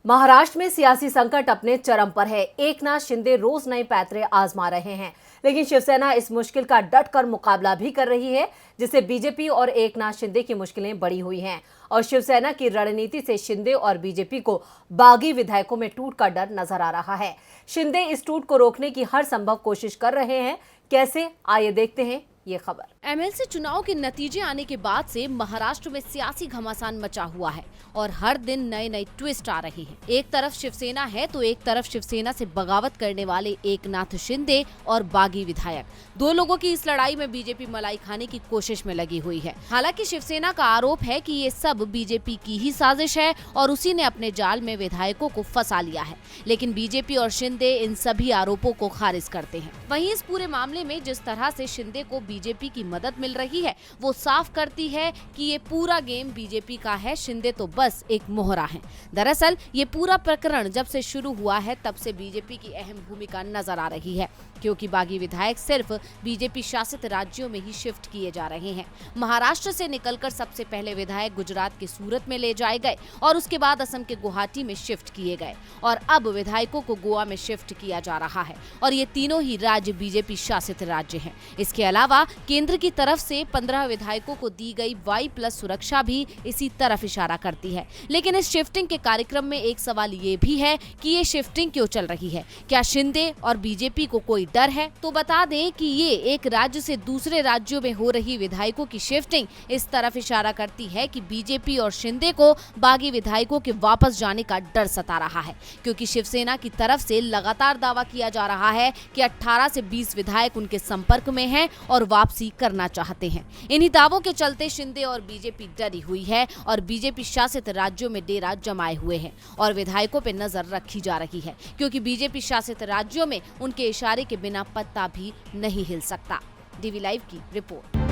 महाराष्ट्र में सियासी संकट अपने चरम पर है। एकनाथ शिंदे रोज नए पैंतरे आजमा रहे हैं, लेकिन शिवसेना इस मुश्किल का डटकर मुकाबला भी कर रही है, जिससे बीजेपी और एकनाथ शिंदे की मुश्किलें बढ़ी हुई हैं। और शिवसेना की रणनीति से शिंदे और बीजेपी को बागी विधायकों में टूट का डर नजर आ रहा है। शिंदे इस टूट को रोकने की हर संभव कोशिश कर रहे हैं। कैसे, आइए देखते हैं ये खबर। एमएलसी चुनाव के नतीजे आने के बाद से महाराष्ट्र में सियासी घमासान मचा हुआ है और हर दिन नए नए ट्विस्ट आ रहे हैं। एक तरफ शिवसेना है तो एक तरफ शिवसेना से बगावत करने वाले एकनाथ शिंदे और बागी विधायक। दो लोगों की इस लड़ाई में बीजेपी मलाई खाने की कोशिश में लगी हुई है। हालांकि शिवसेना का आरोप है कि ये सब बीजेपी की ही साजिश है और उसी ने अपने जाल में विधायकों को फंसा लिया है, लेकिन बीजेपी और शिंदे इन सभी आरोपों को खारिज करते हैं। वहीं इस पूरे मामले में जिस तरह से शिंदे को बीजेपी की मदद मिल रही है, वो साफ करती है कि ये पूरा गेम बीजेपी का है, शिंदे तो बस एक मोहरा है। दरअसल ये पूरा प्रकरण जब से शुरू हुआ है तब से बीजेपी की अहम भूमिका नजर आ रही है, क्योंकि बागी विधायक सिर्फ बीजेपी शासित राज्यों में ही शिफ्ट किए जा रहे हैं। महाराष्ट्र से निकलकर सबसे पहले विधायक गुजरात के सूरत में ले जाए गए और उसके बाद असम के गुवाहाटी में शिफ्ट किए गए और अब विधायकों को गोवा में शिफ्ट किया जा रहा है और ये तीनों ही राज्य बीजेपी शासित राज्य हैं। इसके अलावा केंद्र की तरफ से 15 विधायकों को दी गई Y+ सुरक्षा भी इसी तरफ इशारा करती है। लेकिन इस शिफ्टिंग के कार्यक्रम में एक सवाल ये भी है कि ये शिफ्टिंग क्यों चल रही है? क्या शिंदे और बीजेपी को कोई डर है? तो बता दें कि ये एक राज्य से दूसरे राज्यों में हो रही विधायकों की शिफ्टिंग इस तरफ इशारा करती है कि बीजेपी और शिंदे को बागी विधायकों के वापस जाने का डर सता रहा है, क्योंकि शिवसेना की तरफ से लगातार दावा किया जा रहा है कि 18 से 20 विधायक उनके संपर्क में हैं और वापसी करना चाहते हैं। इन्हीं दावों के चलते शिंदे और बीजेपी डरी हुई है और बीजेपी शासित राज्यों में डेरा जमाए हुए हैं और विधायकों पर नजर रखी जा रही है, क्योंकि बीजेपी शासित राज्यों में उनके इशारे के बिना पत्ता भी नहीं हिल सकता। डीवी लाइव की रिपोर्ट।